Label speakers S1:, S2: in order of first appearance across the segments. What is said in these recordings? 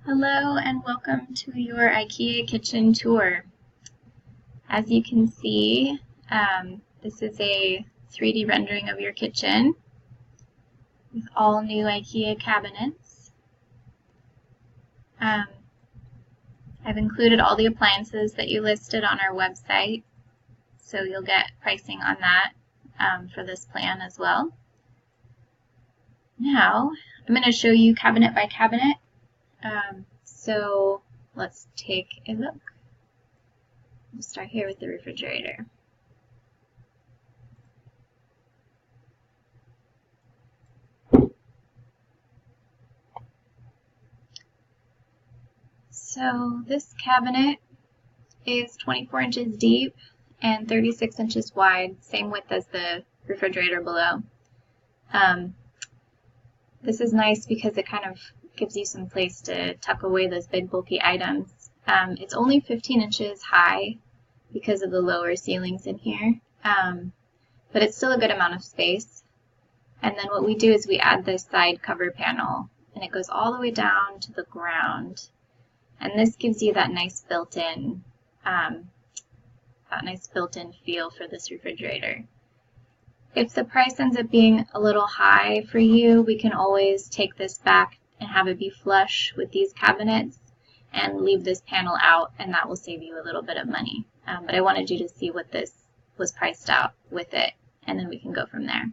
S1: Hello and welcome to your IKEA kitchen tour. As you can see, this is a 3D rendering of your kitchen with all new IKEA cabinets. I've included all the appliances that you listed on our website, so you'll get pricing on that for this plan as well. Now, I'm going to show you cabinet by cabinet. So let's take a look. We'll start here with the refrigerator. So this cabinet is 24 inches deep and 36 inches wide, same width as the refrigerator below. This is nice because it kind of gives you some place to tuck away those big bulky items. It's only 15 inches high because of the lower ceilings in here, but it's still a good amount of space. And then what we do is we add this side cover panel, and it goes all the way down to the ground. And this gives you that nice built-in feel for this refrigerator. If the price ends up being a little high for you, we can always take this back and have it be flush with these cabinets and leave this panel out, and that will save you a little bit of money. But I wanted you to see what this was priced out with it, and then we can go from there.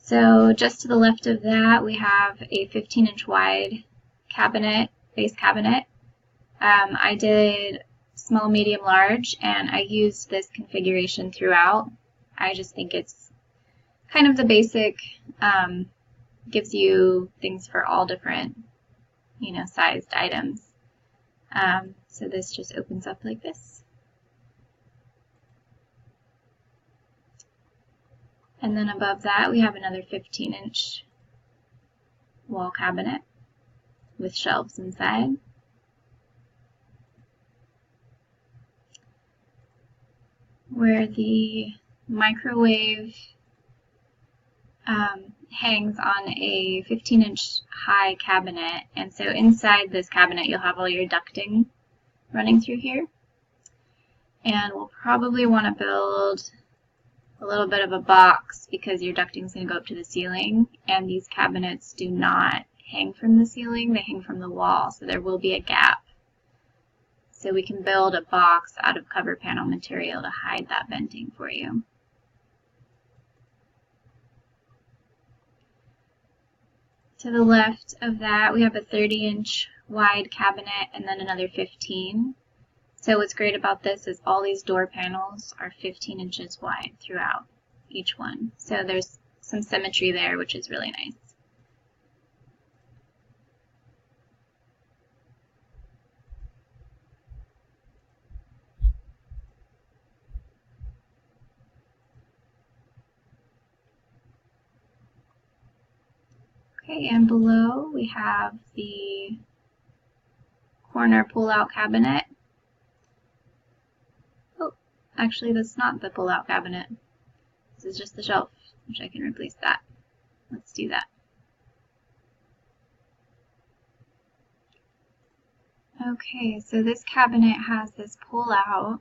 S1: So just to the left of that, we have a 15-inch wide cabinet, base cabinet. I did small, medium, large, and I used this configuration throughout. I just think it's kind of the basic, gives you things for all different, sized items. So this just opens up like this. And then above that, we have another 15-inch wall cabinet with shelves inside. Where the microwave hangs on a 15-inch high cabinet, and so inside this cabinet you'll have all your ducting running through here. And we'll probably want to build a little bit of a box because your ducting is going to go up to the ceiling, and these cabinets do not hang from the ceiling, they hang from the wall, so there will be a gap. So we can build a box out of cover panel material to hide that venting for you. To the left of that, we have a 30-inch wide cabinet and then another 15. So what's great about this is all these door panels are 15 inches wide throughout each one. So there's some symmetry there, which is really nice. Okay, and below we have the corner pull-out cabinet. Oh, actually that's not the pull-out cabinet. This is just the shelf, which I can replace that. Let's do that. Okay, so this cabinet has this pull-out,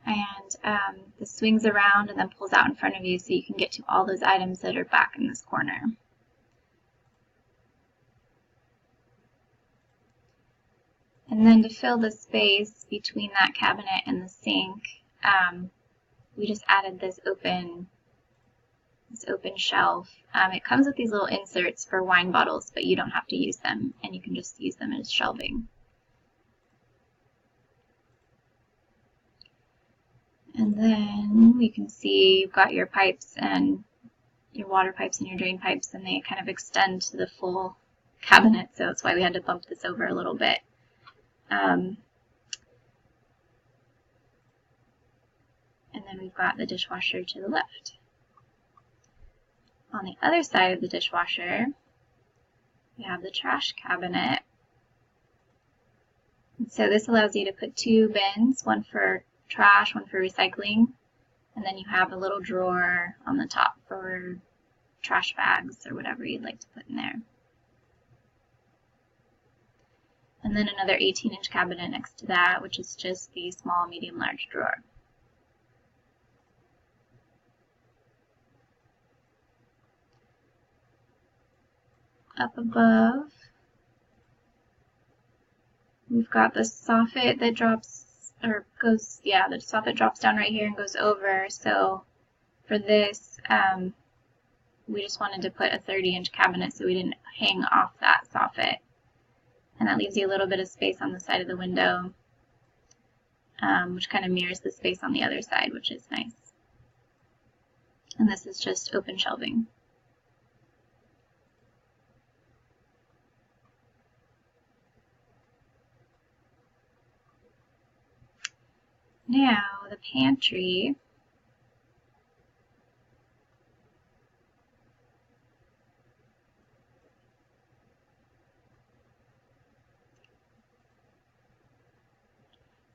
S1: and this swings around and then pulls out in front of you so you can get to all those items that are back in this corner. And then to fill the space between that cabinet and the sink, we just added this open shelf. It comes with these little inserts for wine bottles, but you don't have to use them, and you can just use them as shelving. And then you can see you've got your pipes and your water pipes and your drain pipes, and they kind of extend to the full cabinet, so that's why we had to bump this over a little bit. And then we've got the dishwasher to the left. On the other side of the dishwasher, we have the trash cabinet. And so this allows you to put two bins, one for trash, one for recycling, and then you have a little drawer on the top for trash bags or whatever you'd like to put in there. and then another 18-inch cabinet next to that, which is just the small, medium, large drawer. Up above, we've got the soffit that drops, or goes, yeah, the soffit drops down right here and goes over. So for this, we just wanted to put a 30-inch cabinet so we didn't hang off that soffit. And that leaves you a little bit of space on the side of the window, which kind of mirrors the space on the other side, which is nice. And this is just open shelving. Now, the pantry.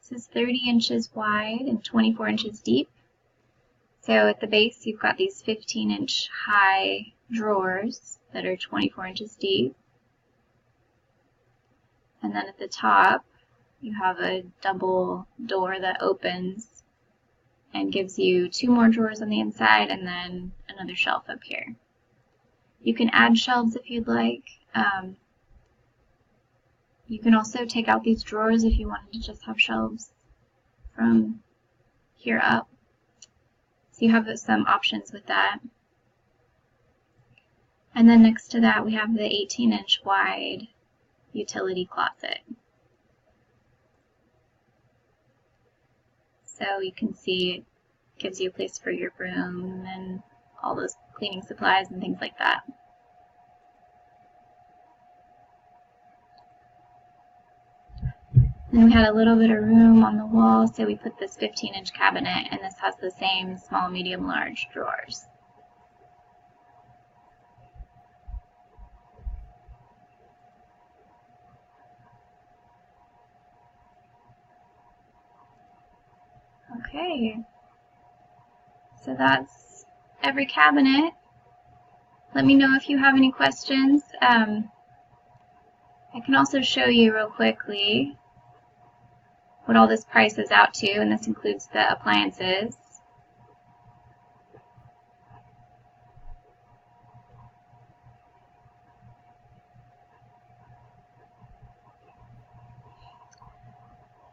S1: This is 30 inches wide and 24 inches deep. So at the base, you've got these 15-inch high drawers that are 24 inches deep. And then at the top, you have a double door that opens and gives you 2 more drawers on the inside and then another shelf up here. You can add shelves if you'd like. You can also take out these drawers if you wanted to just have shelves from here up. So you have some options with that. And then next to that we have the 18-inch wide utility closet. So you can see it gives you a place for your broom and all those cleaning supplies and things like that. Then we had a little bit of room on the wall, so we put this 15-inch cabinet, and this has the same small, medium, large drawers. Okay, so that's every cabinet. Let me know if you have any questions. I can also show you real quickly what all this prices out to, and this includes the appliances.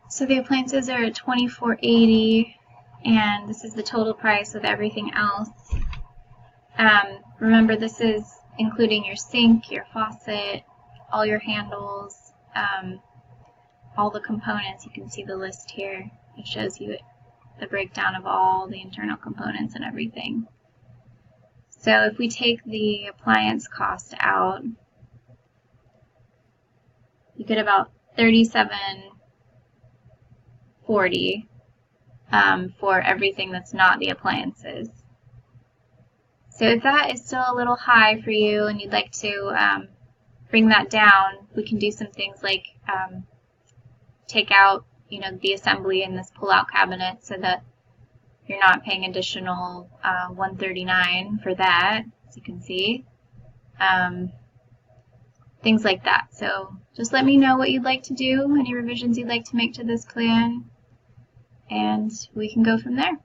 S1: So the appliances are at $24.80, and this is the total price of everything else. Remember, this is including your sink, your faucet, all your handles, all the components. You can see the list here. It shows you the breakdown of all the internal components and everything. So if we take the appliance cost out, you get about $37.40 for everything that's not the appliances. So if that is still a little high for you and you'd like to bring that down, we can do some things like take out, the assembly in this pull-out cabinet so that you're not paying additional $139 for that, as you can see. Things like that. So just let me know what you'd like to do, any revisions you'd like to make to this plan, and we can go from there.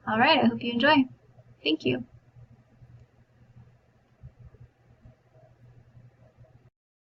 S1: All right, I hope you enjoy. Thank you.